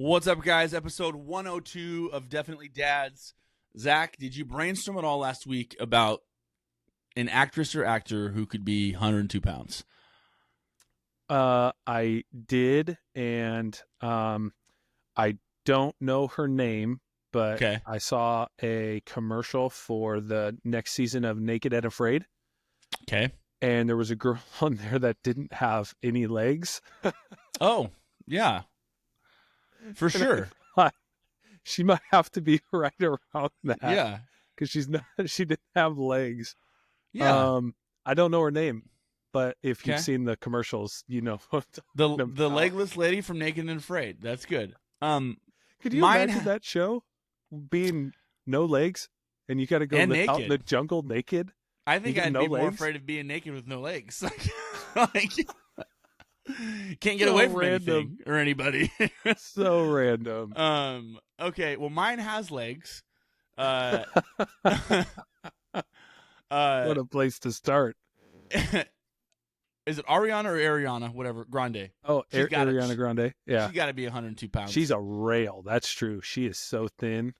What's up, guys? Episode 102 of Definitely Dads. Zach, did you brainstorm at all last week about an actress or actor who could be 102 pounds? I did, and I don't know her name, but Okay. I saw a commercial for the next season of Naked and Afraid, Okay. and there was a girl on there that didn't have any legs. Oh, yeah. For sure. She might have to be right around that. Yeah. Because she didn't have legs. Yeah. I don't know her name, but if Okay. you've seen the commercials, you know. The legless lady from Naked and Afraid. That's good. Could you imagine that show being no legs and you got to go And out in naked. the jungle naked? I think I'd no be more legs? afraid of being naked with no legs. Like, can't get away from anything or anybody. So random. Okay. Well, mine has legs. What a place to start. Is it Ariana or Ariana? Whatever. Grande. Oh, Ariana Grande. Yeah. She's got to be 102 pounds. She's a rail. That's true. She is so thin.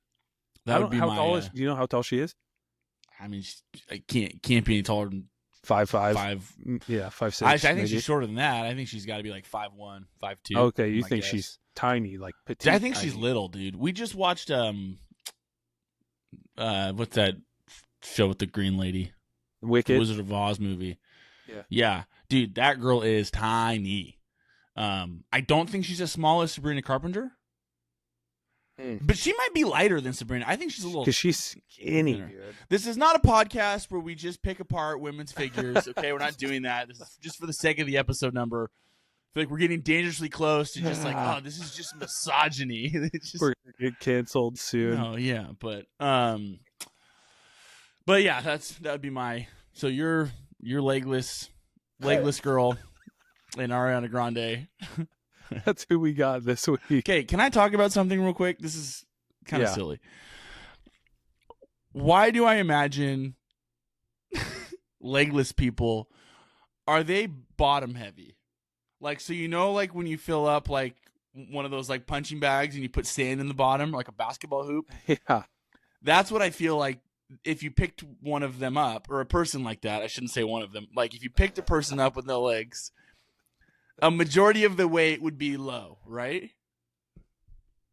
That would be how tall is? Do you know how tall she is? I mean, I can't be any taller than 5'5". Yeah, 5'6". I think maybe. she's shorter than that. I think she's got to be like 5'1", 5'2". Okay, you think she's tiny, like petite? I think she's little, dude. We just watched what's that show with the green lady? Wicked. The Wizard of Oz movie. Yeah, dude, that girl is tiny. I don't think she's as small as Sabrina Carpenter. But she might be lighter than Sabrina. I think she's a little... Because she's skinny, dude. This is not a podcast where we just pick apart women's figures, okay? We're not doing that. This is just for the sake of the episode number. I feel like we're getting dangerously close to just like, oh, this is just misogyny. We're going to get canceled soon. Oh, yeah. But yeah, that would be my... So you're legless girl and Ariana Grande. That's who we got this week. Okay, can I talk about something real quick? This is kind of silly. Why do I imagine legless people, are they bottom heavy? Like, so like when you fill up like one of those like punching bags and you put sand in the bottom, like a basketball hoop? Yeah. That's what I feel like if you picked one of them up, or a person like that. I shouldn't say one of them. Like if you picked a person up with no legs, a majority of the weight would be low, right?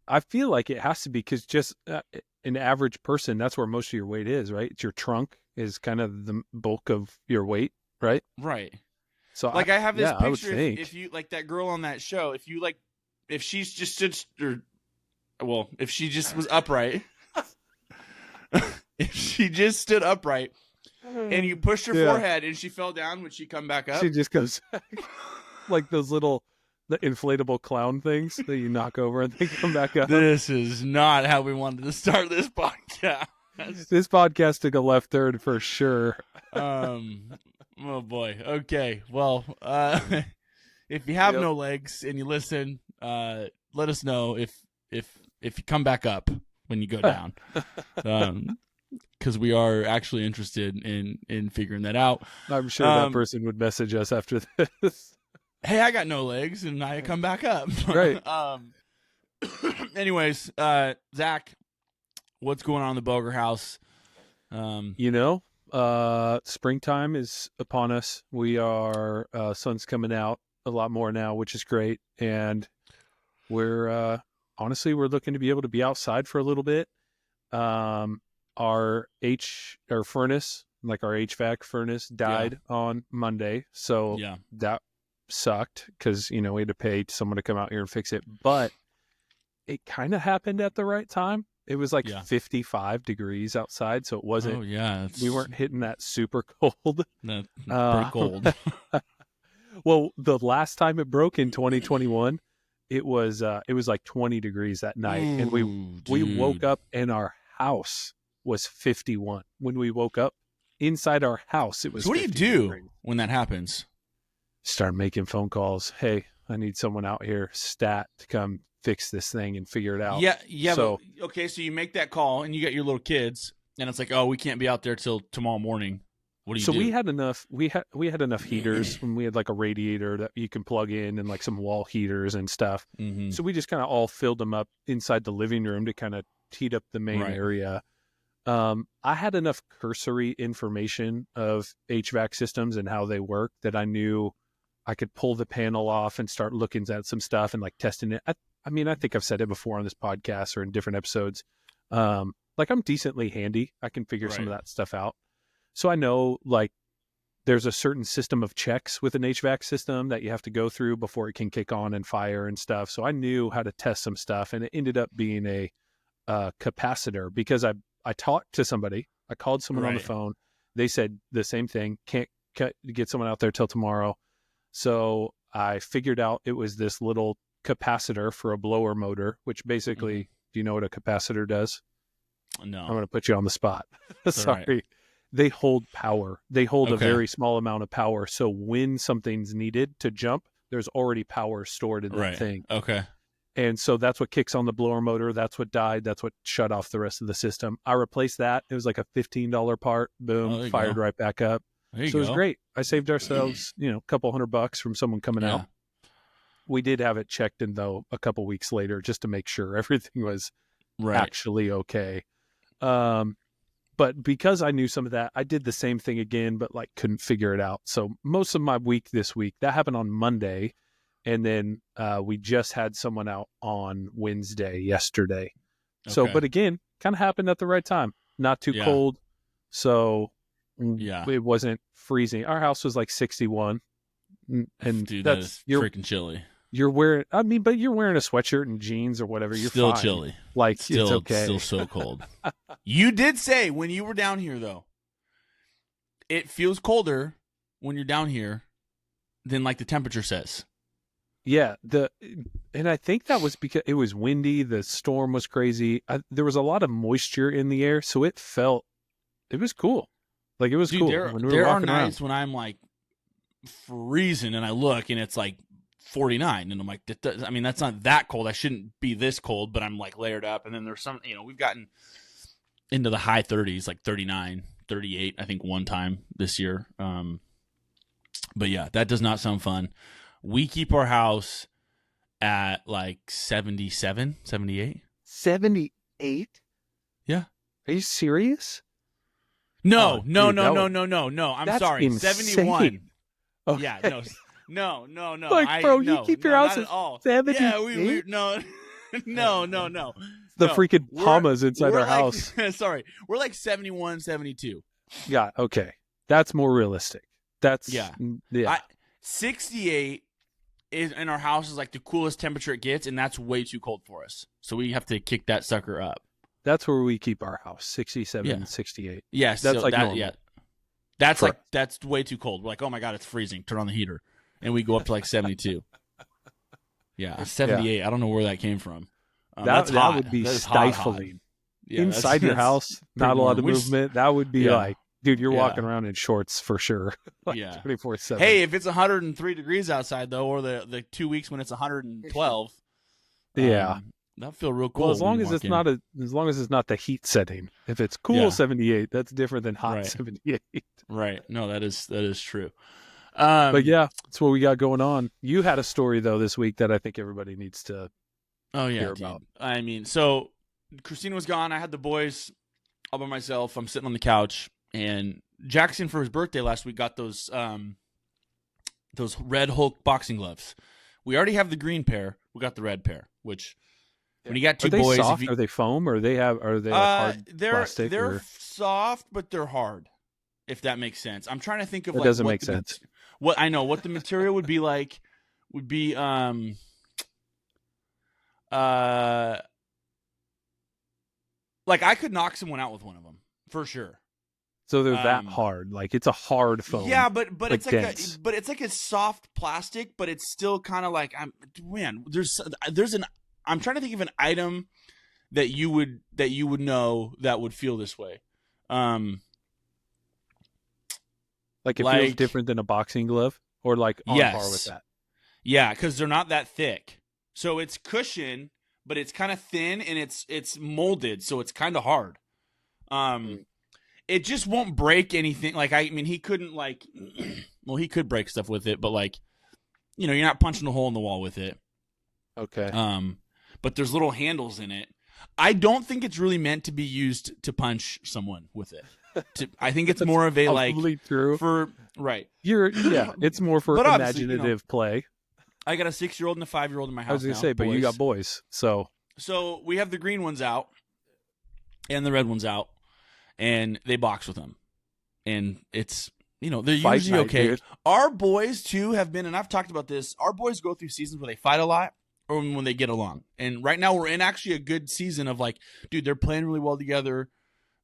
I feel like it has to be because just an average person, that's where most of your weight is, right? It's your trunk is kind of the bulk of your weight, right? Right. So like I have this picture. If you like that girl on that show, if she's just stood, if she just was upright, if she just stood upright and you pushed her forehead and she fell down, would she come back up? She just goes like those the inflatable clown things that you knock over and they come back up. This is not how we wanted to start this podcast. This podcast took a left turn for sure. Oh boy. Okay. Well, if you have no legs and you listen, let us know if you come back up when you go down. Because we are actually interested in figuring that out. I'm sure that person would message us after this. Hey, I got no legs and I come back up. Right. Anyways, Zach, what's going on in the Boger house? Springtime is upon us. We are sun's coming out a lot more now, which is great. And we're honestly looking to be able to be outside for a little bit. Our furnace, like our HVAC furnace, died on Monday. So that sucked because we had to pay someone to come out here and fix it. But it kind of happened at the right time. It was like 55 degrees outside, so it wasn't. Oh yeah, we weren't hitting that super cold. That's pretty cold. Well, the last time it broke in 2021, it was like 20 degrees that night, and we woke up and our house was 51 when we woke up. Inside our house, it was. So what do you do when that happens? Start making phone calls. Hey, I need someone out here, stat, to come fix this thing and figure it out. Yeah. So, okay, so you make that call and you got your little kids, and it's like, oh, we can't be out there till tomorrow morning. What do you so do? we had enough heaters when we had like a radiator that you can plug in and like some wall heaters and stuff. Mm-hmm. So we just kind of all filled them up inside the living room to kind of heat up the main area. I had enough cursory information of HVAC systems and how they work that I knew I could pull the panel off and start looking at some stuff and like testing it. I mean, I think I've said it before on this podcast or in different episodes. Like I'm decently handy. I can figure some of that stuff out. So I know like there's a certain system of checks with an HVAC system that you have to go through before it can kick on and fire and stuff. So I knew how to test some stuff, and it ended up being a capacitor because I talked to somebody. I called someone on the phone. They said the same thing. Can't get someone out there till tomorrow. So I figured out it was this little capacitor for a blower motor, which basically, do you know what a capacitor does? No. I'm going to put you on the spot. Sorry. Right. They hold power. They hold a very small amount of power. So when something's needed to jump, there's already power stored in that thing. Okay. And so that's what kicks on the blower motor. That's what died. That's what shut off the rest of the system. I replaced that. It was like a $15 part. Boom. Fired right back up. So it was great. I saved ourselves, a couple $100 from someone coming out. We did have it checked in though a couple weeks later just to make sure everything was actually okay. But because I knew some of that, I did the same thing again, but like couldn't figure it out. So most of my week this week, that happened on Monday. And then we just had someone out on Wednesday, yesterday. So, but again, kind of happened at the right time. Not too cold. So it wasn't freezing. Our house was like 61. And dude, that's freaking chilly. You're wearing, but you're wearing a sweatshirt and jeans or whatever. You're still fine. Chilly. Like it's okay. Still so cold. You did say when you were down here though, it feels colder when you're down here than like the temperature says. Yeah, and I think that was because it was windy. The storm was crazy. There was a lot of moisture in the air, so it was cool. Like it was cool. There are nights when I'm like freezing and I look and it's like 49 and I'm like, that's not that cold. I shouldn't be this cold, but I'm like layered up. And then there's some, we've gotten into the high 30s, like 39, 38, I think one time this year. But yeah, that does not sound fun. We keep our house at like 77, 78. 78? Yeah. Are you serious? No. I'm sorry. Insane. 71. Okay. Yeah, no. Like, bro, you keep your house at 78? Yeah, we no. The freaking Palmas inside our house. Sorry. We're like 71, 72. Yeah, okay. That's more realistic. That's 68 is in our house is like the coolest temperature it gets, and that's way too cold for us. So we have to kick that sucker up. That's where we keep our house, 67, 68. Yes, that's like normal. Yeah. That's way too cold. We're like, oh my god, it's freezing. Turn on the heater, and we go up to like 72. Yeah, 78. I don't know where that came from. That would be stifling. Yeah, inside your house, not a lot of movement. That would be like, dude, you're walking around in shorts for sure. Like 24/7. Hey, if it's 103 degrees outside though, or the 2 weeks when it's 112, that'll feel real cool. Well, as long as it's not the heat setting. If it's cool 78, that's different than hot 78. Right. No, that is true. But yeah, that's what we got going on. You had a story though this week that I think everybody needs to hear about. I mean, so Christina was gone. I had the boys all by myself. I'm sitting on the couch, and Jackson for his birthday last week got those Red Hulk boxing gloves. We already have the green pair. We got the red pair, which when you got two boys, soft? Are they foam or are they like hard plastic? They're soft, but they're hard. If that makes sense. I'm trying to think of it doesn't make sense. What I know what the material would be like would be like I could knock someone out with one of them for sure. So they're that hard, like it's a hard foam. Yeah, but it's like a soft plastic, but it's still kind of like I'm trying to think of an item that you would know that would feel this way. Like it feels different than a boxing glove, or like on par with that. Yeah, because they're not that thick, so it's cushion, but it's kind of thin and it's molded, so it's kind of hard. it just won't break anything. Like, I mean, he couldn't, like, well, he could break stuff with it, but, like, you know, you're not punching a hole in the wall with it. Okay. But there's little handles in it. I don't think it's really meant to be used to punch someone with it. I think it's more of a, like, true. For, right. It's more for imaginative play. I got a 6-year-old and a 5-year-old in my house. I was going to say, but you got boys, so we have the green ones out and the red ones out, and they box with them, and it's, you know, they're Fight usually night, okay. Dude. Our boys too have been, and I've talked about this. Our boys go through seasons where they fight a lot, or when they get along. And right now we're in actually a good season of, like, dude, they're playing really well together.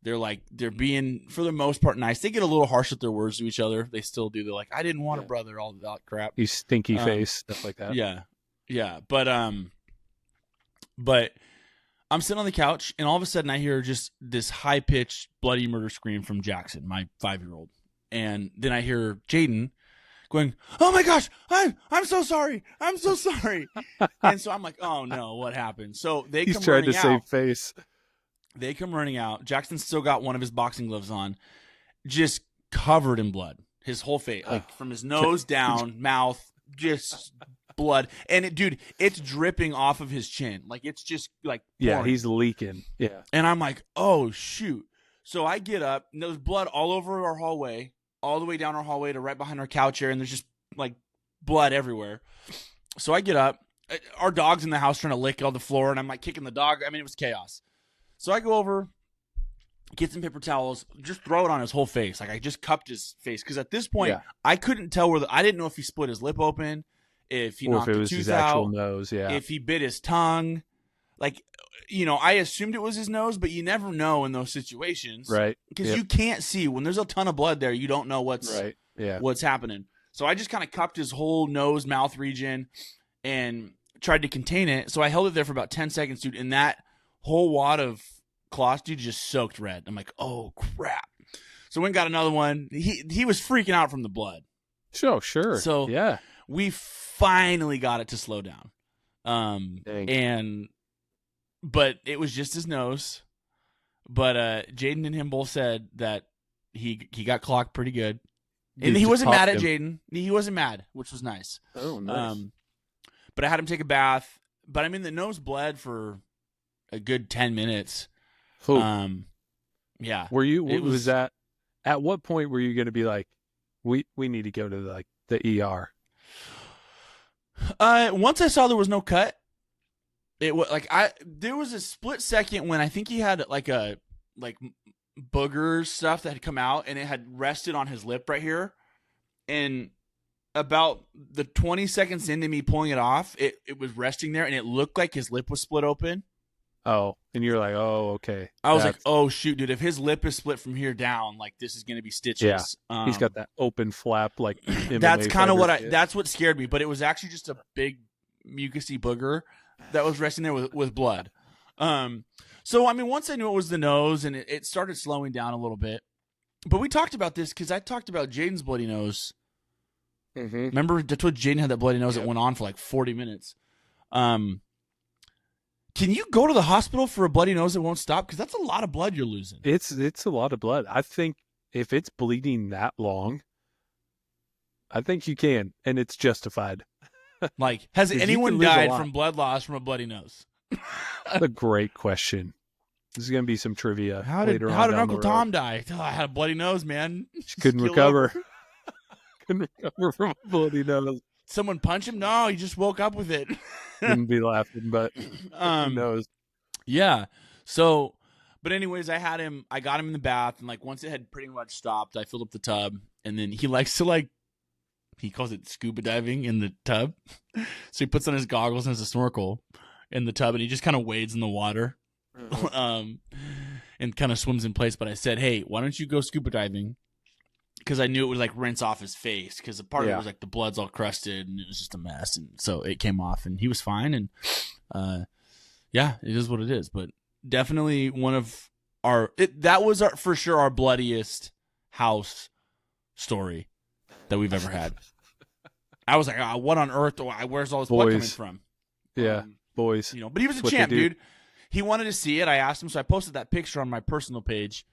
They're being, for the most part, nice. They get a little harsh with their words to each other. They still do. They're like, I didn't want a brother, all that crap. You stinky face, stuff like that. Yeah. But I'm sitting on the couch, and all of a sudden I hear just this high-pitched bloody murder scream from Jackson, my 5-year-old. And then I hear Jaden going, oh my gosh, I'm so sorry. I'm so sorry. And so I'm like, oh no, what happened? So He's trying to save face. They come running out. Jackson's still got one of his boxing gloves on, just covered in blood. His whole face, like from his nose down, mouth, just blood. And it's dripping off of his chin. Like, it's just like pouring. Yeah, he's leaking. Yeah. And I'm like, oh shoot. So I get up, and there's blood all over our hallway, all the way down our hallway to right behind our couch here, and there's just like blood everywhere. So I get up. Our dog's in the house trying to lick all the floor, and I'm like kicking the dog. I mean, it was chaos. So I go over, get some paper towels, just throw it on his whole face. Like, I just cupped his face, because at this point I couldn't tell I didn't know if he split his lip open, if he knocked a tooth out, nose, if he bit his tongue. Like, you know, I assumed it was his nose, but you never know in those situations, right? Because you can't see when there's a ton of blood there. You don't know what's happening. So I just kind of cupped his whole nose, mouth region, and tried to contain it. So I held it there for about 10 seconds, dude, and that whole wad of cloth, dude, just soaked red. I'm like, oh crap. So we got another one. He was freaking out from the blood. Sure. So yeah, we finally got it to slow down. But it was just his nose. But Jaden and him both said that he got clocked pretty good. And he wasn't mad at Jaden. He wasn't mad, which was nice. Oh, nice. But I had him take a bath. But I mean, the nose bled for a good 10 minutes. Yeah. Were you? Was that? At what point were you going to be like, we need to go to like the ER? Once I saw there was no cut, it was like there was a split second when I think he had like booger stuff that had come out, and it had rested on his lip right here, and about the 20 seconds into me pulling it off, it was resting there, and it looked like his lip was split open. Oh, and you're like, oh, okay. I was like, oh shoot, dude, if his lip is split from here down, like, this is gonna be stitches. Yeah, he's got that open flap, like that's kind of that's what scared me. But it was actually just a big mucusy booger that was resting there with blood. So I mean, once I knew it was the nose, and it started slowing down a little bit. But we talked about this because I talked about Jaden's bloody nose. Mm-hmm. Remember, that's what Jaden had, that bloody nose that went on for like 40 minutes. Can you go to the hospital for a bloody nose that won't stop? Because that's a lot of blood you're losing. It's a lot of blood. I think if it's bleeding that long, I think you can, and it's justified. Like, has anyone died from blood loss from a bloody nose? That's a great question. This is going to be some trivia. How did Uncle Tom die? Oh, I had a bloody nose, man. She couldn't recover. Couldn't recover from a bloody nose. Someone punch him? No, he just woke up with it. Wouldn't be laughing, but who knows? Yeah. So, but anyways, I got him in the bath, and like once it had pretty much stopped, I filled up the tub, and then he likes to he calls it scuba diving in the tub. So he puts on his goggles and has a snorkel in the tub, and he just kind of wades in the water, and kind of swims in place. But I said, hey, why don't you go scuba diving? Because I knew it would like rinse off his face, because a part of it was like the blood's all crusted and it was just a mess, and so it came off and he was fine, and it is what it is. But definitely one of that was for sure our bloodiest house story that we've ever had. I was like, what on earth? Where's all this blood coming from? Yeah, boys. But he was a champ, dude. He wanted to see it. I asked him, so I posted that picture on my personal page,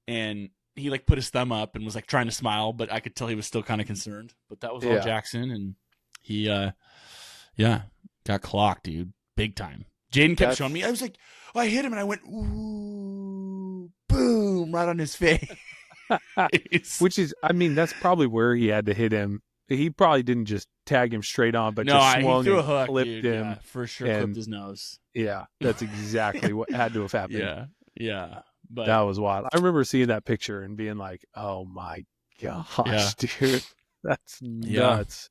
and he like put his thumb up and was like trying to smile, but I could tell he was still kind of concerned. But that was all Jackson, and he got clocked, dude, big time. Jaden kept showing me. I was like, I hit him, and I went, ooh, boom, right on his face. Which is, I mean, that's probably where he had to hit him. He probably didn't just tag him straight on, but just swung he threw a and hook, clipped dude. him. Yeah, for sure, clipped his nose. Yeah, that's exactly what had to have happened. Yeah. But that was wild. I remember seeing that picture and being like, oh my gosh, dude, that's nuts.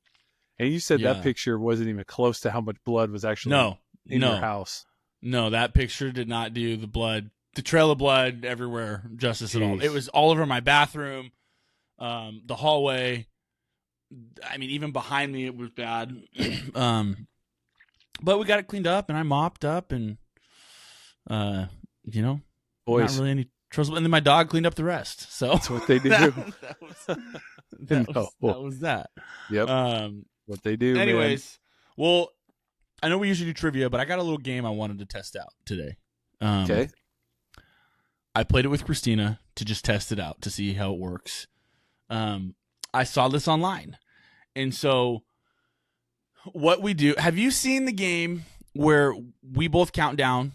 And you said that picture wasn't even close to how much blood was actually in your house. No, that picture did not do the trail of blood everywhere justice at all. It was all over my bathroom, the hallway. I mean, even behind me, it was bad. But we got it cleaned up, and I mopped up, and boys, not really any trouble. And then my dog cleaned up the rest. So that's what they do. that was that. Yep. What they do. Anyways, well, I know we usually do trivia, but I got a little game I wanted to test out today. Okay. I played it with Christina to just test it out to see how it works. I saw this online. And so what we do, have you seen the game where we both count down?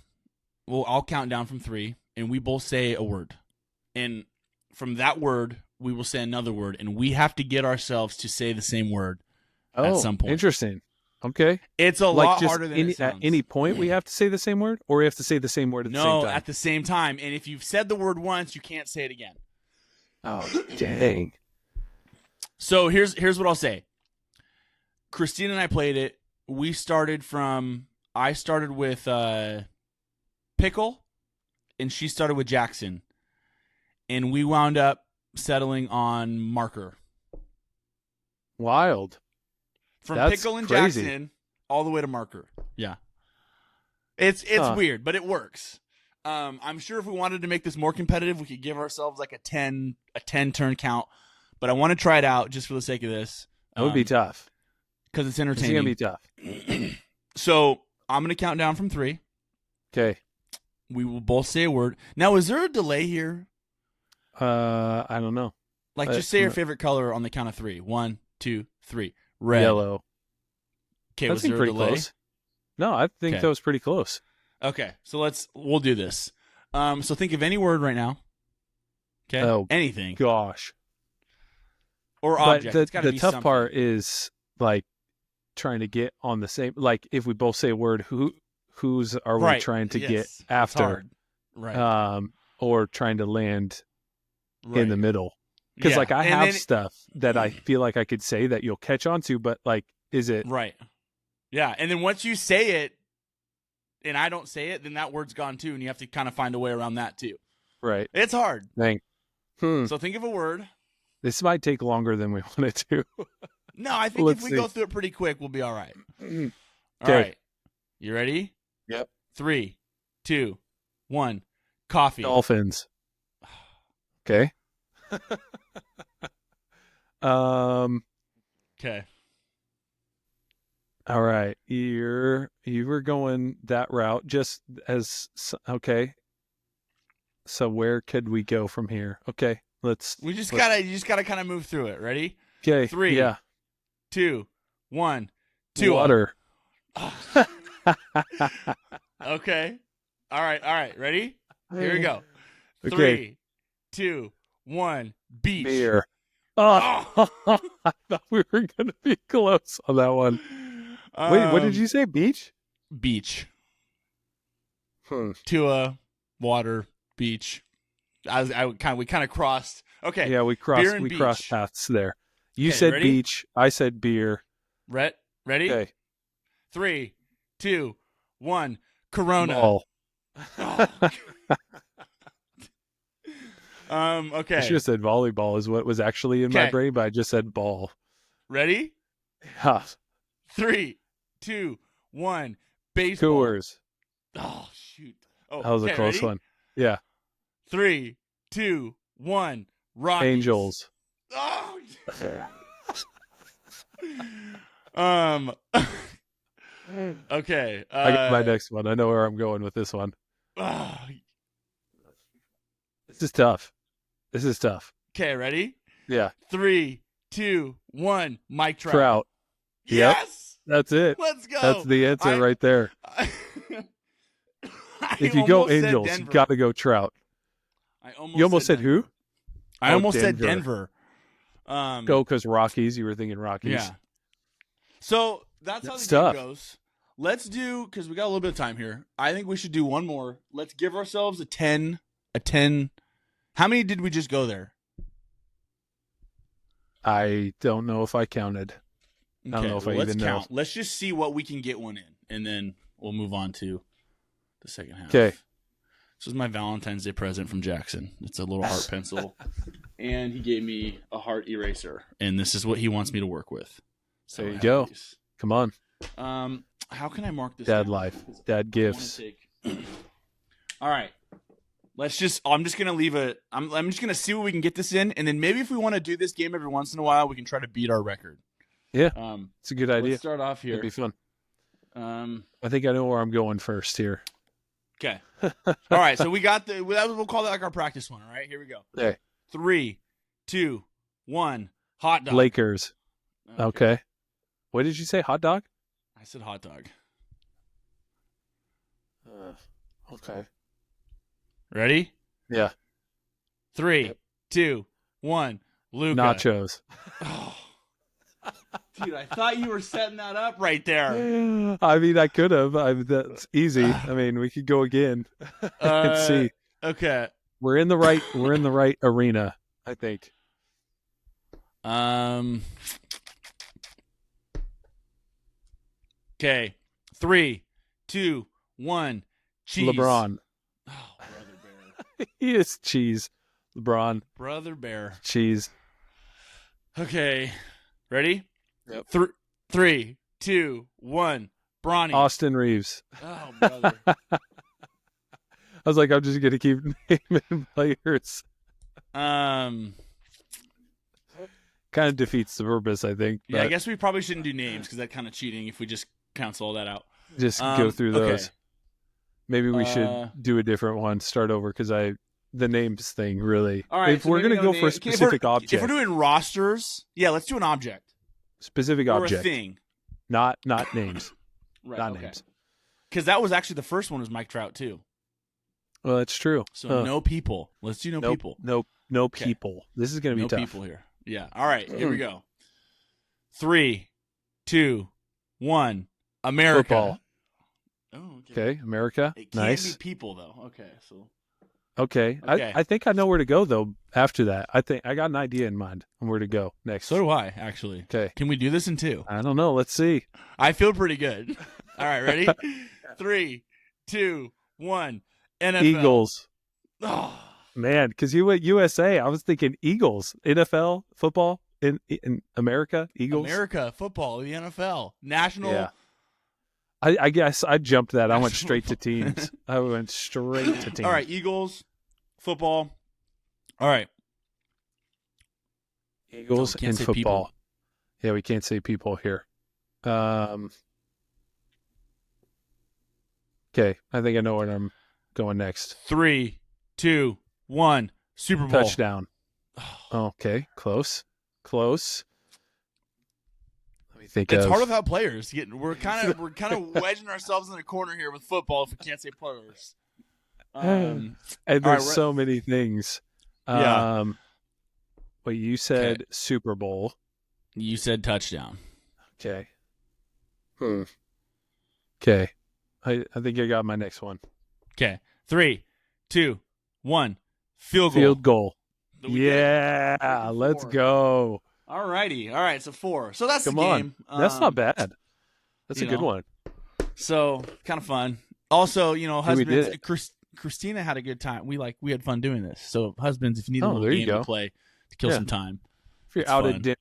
Well, I'll count down from 3, and we both say a word. And from that word, we will say another word, and we have to get ourselves to say the same word at some point. Interesting. Okay. It's a lot harder than it sounds. At any point, we have to say the same word, or we have to say the same word at the same time? No, at the same time. And if you've said the word once, you can't say it again. Oh, dang. So here's what I'll say. Christina and I played it. I started with Pickle, and she started with Jackson. And we wound up settling on Marker. Wild. From That's Pickle and crazy. Jackson all the way to Marker. Yeah. It's weird, but it works. I'm sure if we wanted to make this more competitive, we could give ourselves like a 10 turn count. But I want to try it out just for the sake of this. That would be tough. Because it's entertaining. It's going to be tough. So I'm going to count down from 3. Okay. We will both say a word. Now, is there a delay here? I don't know. Like, just say your favorite color on the count of 3. 1, 2, 3. Red. Yellow. Okay, that was there a pretty delay? Close. No, I think that was pretty close. Okay, so we'll do this. So think of any word right now. Okay, anything. Gosh. Or object. But the tough part is like trying to get on the same. Like if we both say a word, whose are we trying to get after? Right. Or trying to land in the middle. Because like I have stuff that I feel like I could say that you'll catch on to, but like, is it right? Yeah, and then once you say it, and I don't say it, then that word's gone too, and you have to kind of find a way around that too. Right. It's hard. So think of a word. This might take longer than we want it to. No, I think if we go through it pretty quick, we'll be all right. All right. You ready? Yep. 3, 2, 1. Coffee. Dolphins. Okay. Okay. All right. You were going that route just as okay. So where could we go from here? Okay. You just gotta kind of move through it. Ready? Okay. 3, 2, 1. Water. Okay. All right. Ready? Here we go. Okay. 3, 2, 1. Beach. Beer. Oh. I thought we were going to be close on that one. Wait, what did you say? Beach? Beach. Tua, water, beach. We kind of crossed. Okay. Yeah, we crossed paths there. You said ready? Beach. I said beer. Ready? Okay. 3, 2, 1. Corona. Ball. Okay. I should have said volleyball is what was actually in my brain, but I just said ball. Ready? Yeah. 3, 2, 1. Baseball. Coors. Oh, shoot. Oh, that was a close one. Yeah. 3, 2, 1. Rockies. Angels. Oh. Okay. I got my next one. I know where I'm going with this one. This is tough. This is tough. Okay, ready? Yeah. 3, 2, 1. Mike Trout. Trout. Yes. Yep. That's it. Let's go. That's the answer right there. If you go Angels, you got to go Trout. You almost said Denver. who? I almost said Denver. Go because Rockies. You were thinking Rockies. Yeah. So that's how the game goes. Let's do, because we got a little bit of time here. I think we should do one more. Let's give ourselves a 10. A 10. How many did we just go there? I don't know if I counted. Okay, I don't know if I even count. Know. Let's just see what we can get one in, and then we'll move on to the second half. Okay. This is my Valentine's Day present from Jackson. It's a little heart pencil, and he gave me a heart eraser, and this is what he wants me to work with. So there you go. Come on. How can I mark this? Dad life. Dad gifts. All right. I'm just gonna leave it. I'm just gonna see what we can get this in, and then maybe if we want to do this game every once in a while, we can try to beat our record. Yeah, it's a good idea. Let's start off here. It'd be fun. I think I know where I'm going first here. Okay. All right. So we got we'll call that like our practice one. All right. Here we go. Okay. 3, 2, 1. Hot dog. Lakers. Okay. What did you say? Hot dog? I said hot dog. Okay. Ready? Yeah. 3, 2, 1. Luka. Nachos. Oh. Dude, I thought you were setting that up right there. I mean, I could have. That's easy. I mean, we could go again and see. Okay. We're in the right arena, I think. Okay. 3, 2, 1. Cheese. LeBron. Oh, brother bear. He is cheese. LeBron. Brother bear. Cheese. Okay. Ready? Yep. 3, 2, 1. Bronny. Austin Reeves. Oh, brother. I was like, I'm just gonna keep naming players. Kind of defeats the purpose, I think. Yeah, I guess we probably shouldn't do names because that's kind of cheating if we just cancel all that out. Just go through those. Okay. Maybe we should do a different one. Start over because the names thing really. All right. If we're gonna go for a specific object, if we're doing rosters, yeah, let's do an object. Specific object. Or a thing. Not names. Right, not names. Because that was actually the first one was Mike Trout too. Well, that's true. So no people. Let's do people. No people. This is going to be tough. No people here. Yeah. All right. Here we go. 3, 2, 1. America. Football. Oh, okay. America. It nice. can't be people though. Okay. So. Okay. I think I know where to go though. After that, I think I got an idea in mind on where to go next. So do I, actually. Okay. Can we do this in 2? I don't know. Let's see. I feel pretty good. All right. Ready? 3, 2, 1. NFL. Eagles. Oh. Man, because you went USA. I was thinking Eagles. NFL football in America. Eagles. America football. The NFL. National. Yeah. I guess I jumped that. I went straight to teams. I went straight to teams. All right, Eagles, football. All right. Eagles and football. People. Yeah, we can't say people here. Okay, I think I know where I'm going next. 3, 2, 1. Super Bowl. Touchdown. Okay, close. It's hard without players. We're kind of wedging ourselves in a corner here with football if we can't say players. And there's so many things. Yeah. Wait, you said Super Bowl. You said touchdown. Okay. Okay. I think I got my next one. Okay. 3, 2, 1. Field goal. Yeah, let's go. All righty. All right, so 4. So that's Come the game. On. That's not bad. That's a good one. So kind of fun. Also, husbands. Christina had a good time. We had fun doing this. So husbands, if you need a little game to play to kill some time, if you're out at dinner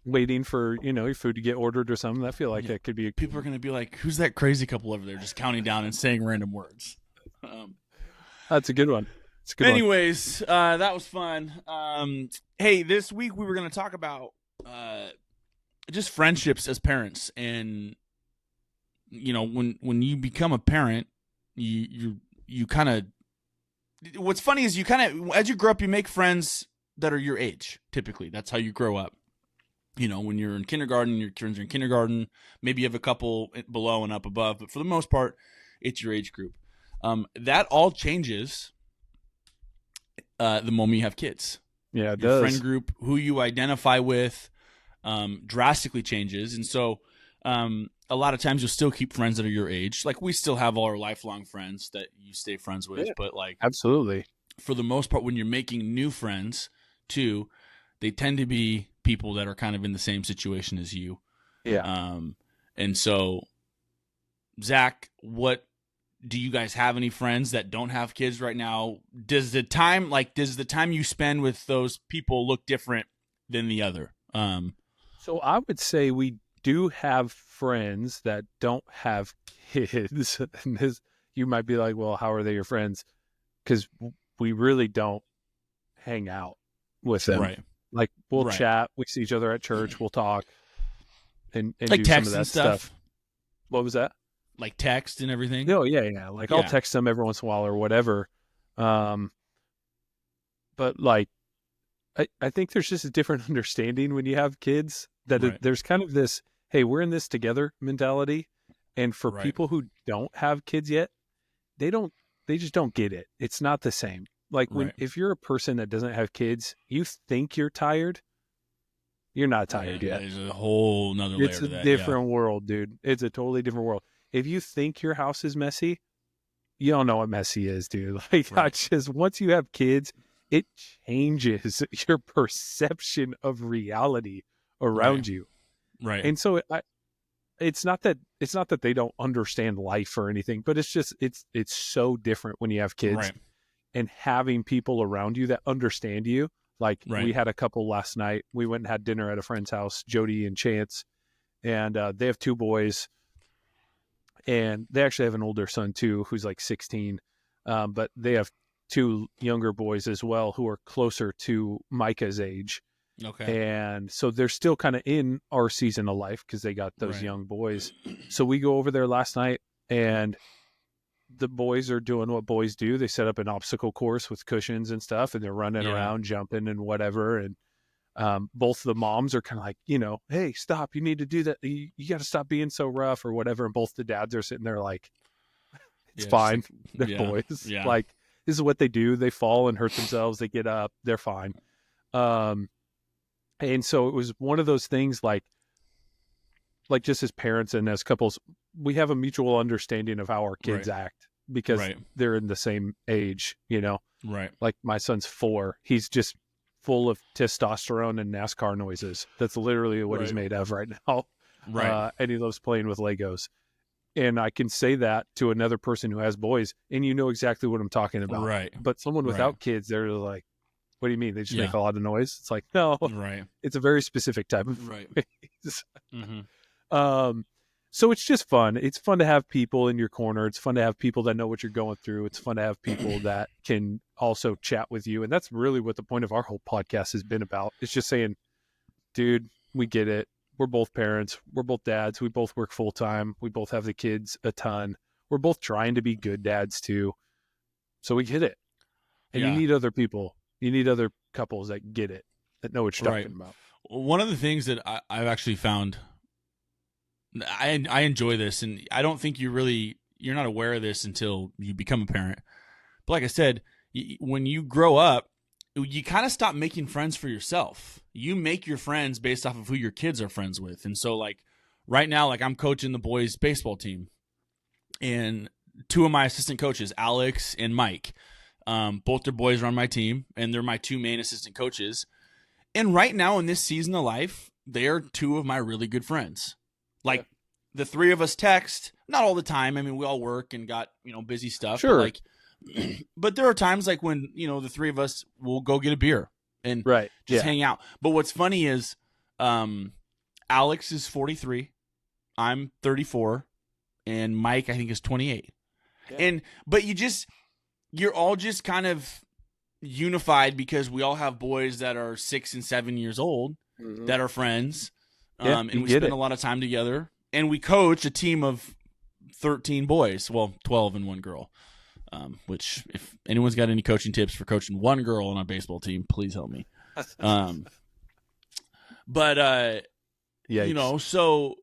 waiting for your food to get ordered or something, I feel like that could be. People are going to be like, "Who's that crazy couple over there just counting down and saying random words?" That's a good one. Anyways, that was fun. Hey, this week we were going to talk about just friendships as parents, and when you become a parent, you kind of. What's funny is you kind of, as you grow up, you make friends that are your age. Typically, that's how you grow up. You know, when you're in kindergarten, your friends are in kindergarten. Maybe you have a couple below and up above, but for the most part, it's your age group. That all changes the moment you have kids. Yeah, it your does. Friend group, who you identify with, drastically changes. And so a lot of times you'll still keep friends that are your age. Like, we still have all our lifelong friends that you stay friends with. Yeah, but like, absolutely, for the most part, when you're making new friends too, they tend to be people that are kind of in the same situation as you. Yeah. And so, Zach, what do you guys have any friends that don't have kids right now? Does the time you spend with those people look different than the other? So I would say we do have friends that don't have kids. And you might be like, well, how are they your friends? Because we really don't hang out with them. Right. Like, we'll chat. We see each other at church. We'll talk and like do text some of that and stuff. What was that? Like text and everything? No, yeah. Like, I'll text them every once in a while or whatever. But like, I think there's just a different understanding when you have kids that there's kind of this, hey, we're in this together mentality. And for people who don't have kids yet, they just don't get it. It's not the same. Like, if you're a person that doesn't have kids, you think you're tired. You're not tired yet. There's a whole nother layer to that. It's a different world, dude. It's a totally different world. If you think your house is messy, you don't know what messy is, dude. Like, once you have kids, it changes your perception of reality around you. Right. And so it's not that they don't understand life or anything, but it's just, it's so different when you have kids. Right. And having people around you that understand you. Like, we had a couple last night. We went and had dinner at a friend's house, Jody and Chance, and they have 2 boys, and they actually have an older son too, who's like 16. But they have 2 younger boys as well, who are closer to Micah's age. Okay. And so they're still kind of in our season of life because they got those young boys. So we go over there last night, and the boys are doing what boys do. They set up an obstacle course with cushions and stuff, and they're running around, jumping and whatever. And both the moms are kind of like, hey, stop, you need to do that. You got to stop being so rough or whatever. And both the dads are sitting there like, it's fine. They're boys. Yeah. Like, this is what they do. They fall and hurt themselves. They get up. They're fine. And so it was one of those things, like just as parents and as couples, we have a mutual understanding of how our kids act because they're in the same age, Right. Like, my son's 4. He's just full of testosterone and NASCAR noises. That's literally what he's made of right now. Right. And he loves playing with Legos. And I can say that to another person who has boys, and you know exactly what I'm talking about. Right. But someone without kids, they're like, what do you mean? They just make a lot of noise? It's like, no. Right. It's a very specific type of noise. So it's just fun. It's fun to have people in your corner. It's fun to have people that know what you're going through. It's fun to have people that can also chat with you. And that's really what the point of our whole podcast has been about. It's just saying, dude, we get it. We're both parents. We're both dads. We both work full time. We both have the kids a ton. We're both trying to be good dads too. So we get it. And you need other people. You need other couples that get it, that know what you're talking about. One of the things that I've actually found, I enjoy this, and I don't think you're not aware of this until you become a parent. But like I said, when you grow up, you kind of stop making friends for yourself. You make your friends based off of who your kids are friends with. And so, like, right now, like, I'm coaching the boys' baseball team, and 2 of my assistant coaches, Alex and Mike, both their boys are on my team, and they're my 2 main assistant coaches. And right now in this season of life, they are 2 of my really good friends. Like, the 3 of us text, not all the time. I mean, we all work and got, busy stuff. Sure. But there are times like when, the 3 of us will go get a beer and just hang out. But what's funny is Alex is 43, I'm 34, and Mike, I think, is 28. Yeah. But you're all just kind of unified because we all have boys that are 6 and 7 years old that are friends. And we spend a lot of time together. And we coach a team of 13 boys. Well, 12 and 1 girl. Which, if anyone's got any coaching tips for coaching 1 girl on a baseball team, please help me. But Yikes. so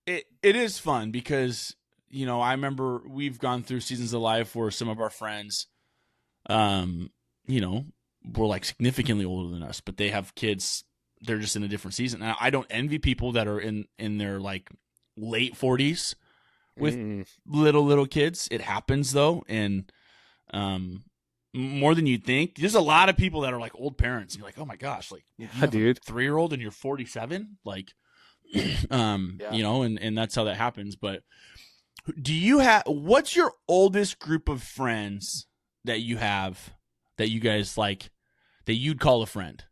it is fun because I remember we've gone through seasons of life where some of our friends, were like significantly older than us, but they have kids. They're just in a different season. Now, I don't envy people that are in their like late 40s with little kids. It happens though, and more than you'd think. There's a lot of people that are like old parents. And you're like, oh my gosh, like you have dude, a 3-year-old and you're 47, like, and that's how that happens. But what's your oldest group of friends that you have that you guys like that you'd call a friend?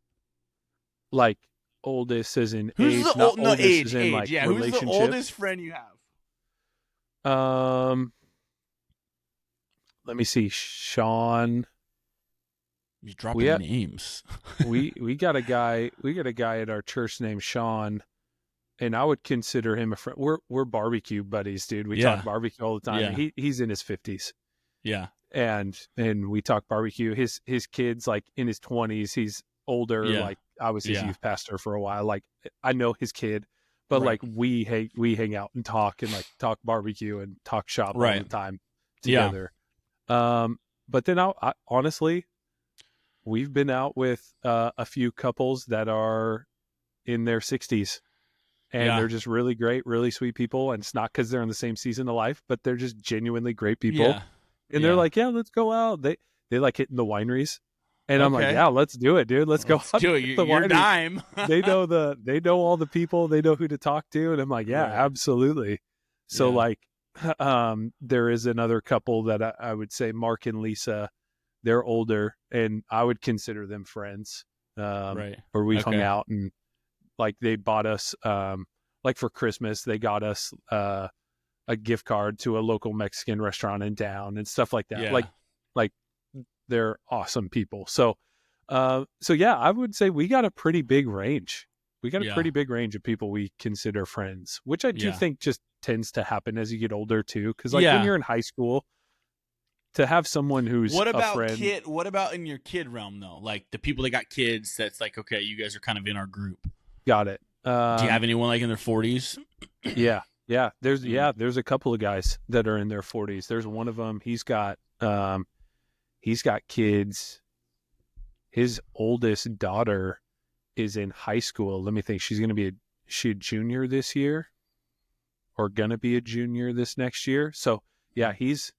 Like oldest as in age, not oldest as in like relationship. Who's the oldest friend you have? Let me see. Sean. You're dropping names. we got a guy at our church named Sean, and I would consider him a friend. We're barbecue buddies, dude. We talk barbecue all the time. Yeah. He's in his 50s. Yeah. And we talk barbecue. His kid's like in his 20s. He's older. Yeah. Like I was his youth pastor for a while. Like I know his kid, but like we hang out and talk barbecue and talk shop all the time together. Yeah. But then I honestly, we've been out with a few couples that are in their 60s, and they're just really great, really sweet people. And it's not because they're in the same season of life, but they're just genuinely great people. Yeah. And they're like, yeah, let's go out. They like hitting the wineries. And I'm like, yeah, let's do it, dude. Let's go do it. You're dime. they know all the people. They know who to talk to. And I'm like, yeah, absolutely. So like, there is another couple that I would say, Mark and Lisa. They're older, and I would consider them friends. Where we've hung out, and like they bought us, like for Christmas, they got us a gift card to a local Mexican restaurant in town and stuff like that. Yeah. Like they're awesome people. So yeah, I would say we got a pretty big range. We got a pretty big range of people we consider friends, which I do think just tends to happen as you get older too. Because like when you're in high school, to have someone who's a friend. What about in your kid realm though? Like the people that got kids, that's like, okay, you guys are kind of in our group. Got it. Do you have anyone like in their 40s? Yeah. There's a couple of guys that are in their 40s. There's one of them. He's got kids. His oldest daughter is in high school. Let me think. She's going to be a junior this year, or going to be a junior this next year. So yeah, he's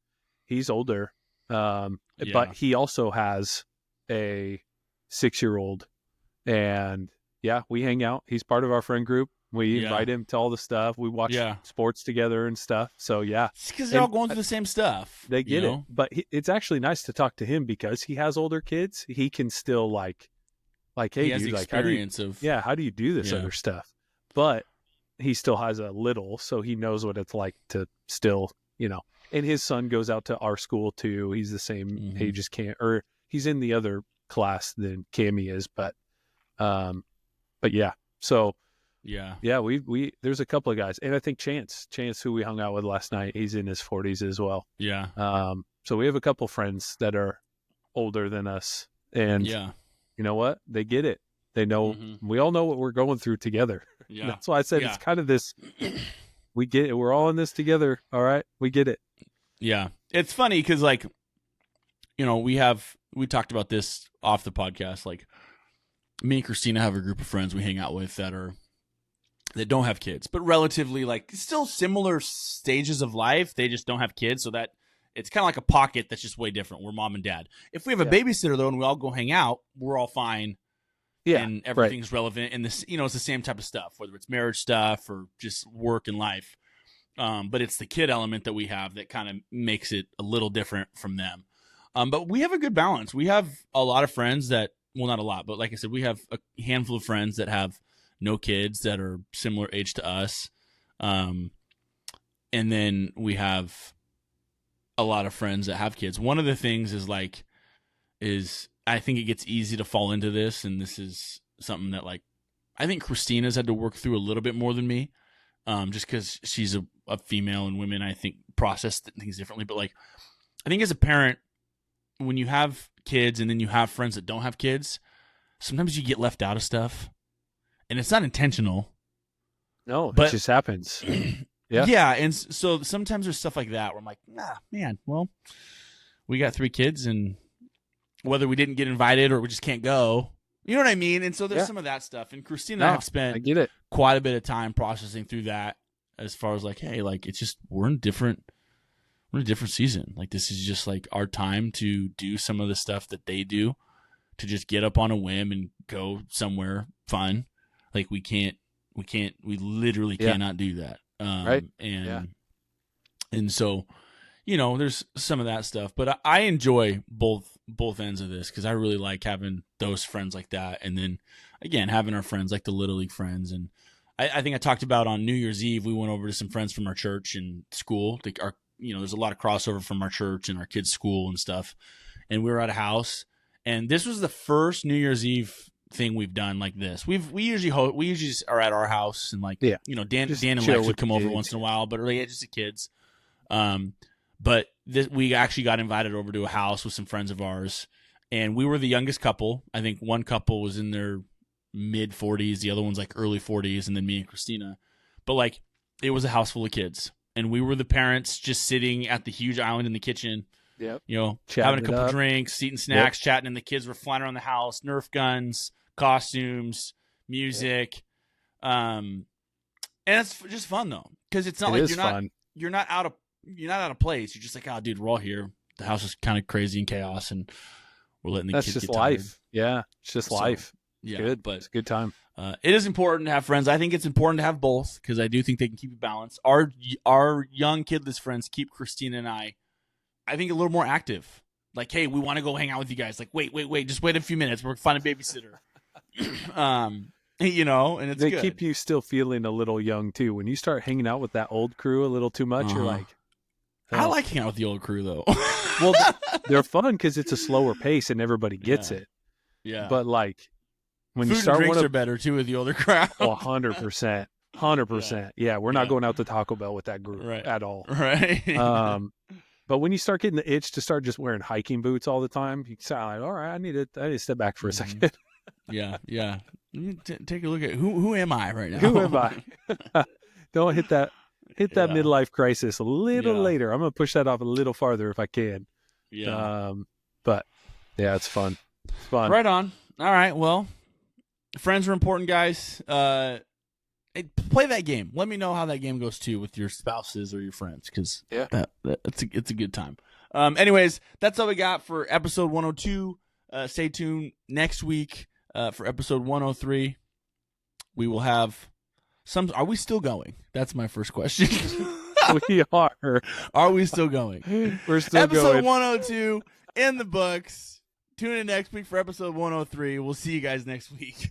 older. But he also has a 6-year-old, and we hang out. He's part of our friend group. We invite him to all the stuff. We watch sports together and stuff. So it's because they're all going through the same stuff. They get it. But it's actually nice to talk to him because he has older kids. He can still like, hey, he has dude, experience how do you do this other stuff? But he still has a little, so he knows what it's like to still, And his son goes out to our school too. He's the same age as Cam, or he's in the other class than Cammy is, but yeah. So we there's a couple of guys, and I think Chance, who we hung out with last night, he's in his 40s as well. Yeah. So we have a couple friends that are older than us, and you know what? They get it. They know. We all know what we're going through together. Yeah. That's why I said it's kind of this. We get it. We're all in this together. All right, we get it. Yeah, it's funny because like, we talked about this off the podcast. Like, me and Christina have a group of friends we hang out with that don't have kids, but relatively like still similar stages of life. They just don't have kids, so that it's kind of like a pocket that's just way different. We're mom and dad. If we have a babysitter though, and we all go hang out, we're all fine. Yeah, and everything's relevant, and this, it's the same type of stuff, whether it's marriage stuff or just work and life. But it's the kid element that we have that kind of makes it a little different from them. But we have a good balance. We have a lot of friends that, well, not a lot, but like I said, we have a handful of friends that have no kids that are similar age to us. And then we have a lot of friends that have kids. One of the things is I think it gets easy to fall into this, and this is something that like I think Christina's had to work through a little bit more than me, just because she's a female, and women I think process things differently. But like I think as a parent, when you have kids and then you have friends that don't have kids, sometimes you get left out of stuff, and it's not intentional. No, it just happens. Yeah, and so sometimes there's stuff like that where I'm like, man, well, we got 3 kids, and whether we didn't get invited or we just can't go, you know what I mean? And so there's some of that stuff. And Christina and I have spent quite a bit of time processing through that as far as like, hey, like it's just we're in a different season. Like this is just like our time to do some of the stuff that they do, to just get up on a whim and go somewhere fun. Like we literally cannot do that. Right. And so, you know, there's some of that stuff, but I enjoy both ends of this because I really like having those friends like that. And then again, having our friends like the Little League friends. And I think I talked about on New Year's Eve, we went over to some friends from our church and school. There's a lot of crossover from our church and our kids' school and stuff. And we were at a house, and this was the first New Year's Eve thing we've done like this. We usually are at our house, and like Dan and Lex would come over once in a while, but really just the kids. But we actually got invited over to a house with some friends of ours, and we were the youngest couple. I think one couple was in their mid 40s, the other one's like early 40s, and then me and Christina. But like it was a house full of kids, and we were the parents just sitting at the huge island in the kitchen. Yep. Having a couple drinks, eating snacks, chatting, and the kids were flying around the house, Nerf guns, costumes, music. And it's just fun though, because it's not you're not out of place. You're just like, oh, dude, we're all here. The house is kind of crazy and chaos, and we're letting the kids get tired. That's just life. Yeah, it's just life. Yeah, good, but it's a good time. It is important to have friends. I think it's important to have both because I do think they can keep it balanced. Our young kidless friends keep Christina and I think a little more active. Like, hey, we want to go hang out with you guys. Like, wait, just wait a few minutes. We're finding a babysitter. And it's they good. Keep you still feeling a little young too. When you start hanging out with that old crew a little too much, you're like, I like hanging out with the old crew though. Well, they're fun because it's a slower pace and everybody gets it. Yeah. But like when food you start, and drinks are better too with the older crowd. 100%. 100%. Yeah, we're not going out to Taco Bell with that group at all. Right. But when you start getting the itch to start just wearing hiking boots all the time, you sound like, all right, I need to step back for a second. Yeah. Let me take a look at who am I right now? Who am I? Don't hit that midlife crisis a little later. I'm gonna push that off a little farther if I can. Yeah. But yeah, it's fun. It's fun. Right on. All right. Well, friends are important, guys. Play that game. Let me know how that game goes too with your spouses or your friends, because it's a good time. Anyways, that's all we got for episode 102. Stay tuned next week for episode 103. We will have some. Are we still going? That's my first question. We are. Are we still going? We're still episode going. 102 in the books. Tune in next week for episode 103. We'll see you guys next week.